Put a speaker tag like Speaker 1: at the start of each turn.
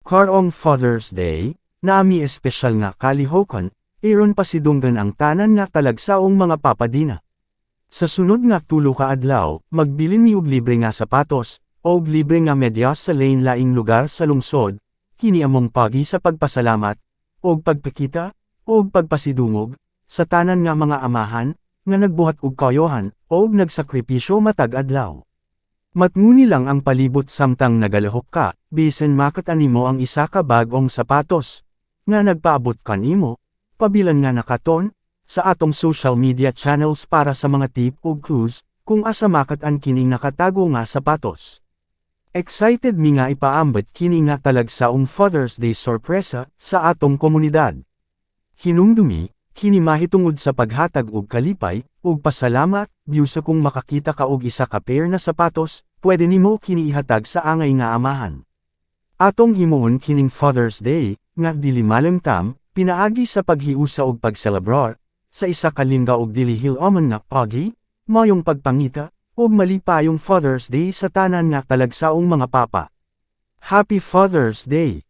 Speaker 1: Karong Father's Day, naami espesyal nga kalihokon, iron pasidunggan ang tanan nga talagsaong mga papadina. Sa sunod nga tulo ka adlaw, magbilin mi og libre nga sapatos, o libre nga medyas sa lain-laing lugar sa lungsod, kini among pagi sa pagpasalamat, og pagpakita, og pagpasidungog, sa tanan nga mga amahan, nga nagbuhat og kayohan, og nagsakripisyo matag adlaw. Matnguni lang ang palibot samtang nagalahok ka, bisan makatan nimo ang isa ka bagong sapatos, nga nagpaabot kanimo, pabilan nga nakaton, sa atong social media channels para sa mga tip ug clues, kung asa makatan kining nakatago nga sapatos. Excited mi nga ipaambit kini nga talagsaong Father's Day sorpresa sa atong komunidad. Hinumdumi, kini mahitungod sa paghatag og kalipay, ug pasalamat, sa kung makakita ka og isa ka pair na sapatos, pwede nimo kini ihatag sa angay nga amahan. Atong himuon kining Father's Day, nga dili malimtam, pinaagi sa paghiusa og pagselebrar, sa isa ka lingga og dili hilomon nga pagi, mayong pagpangita, ug malipayong Father's Day sa tanan nga talagsaong mga papa. Happy Father's Day!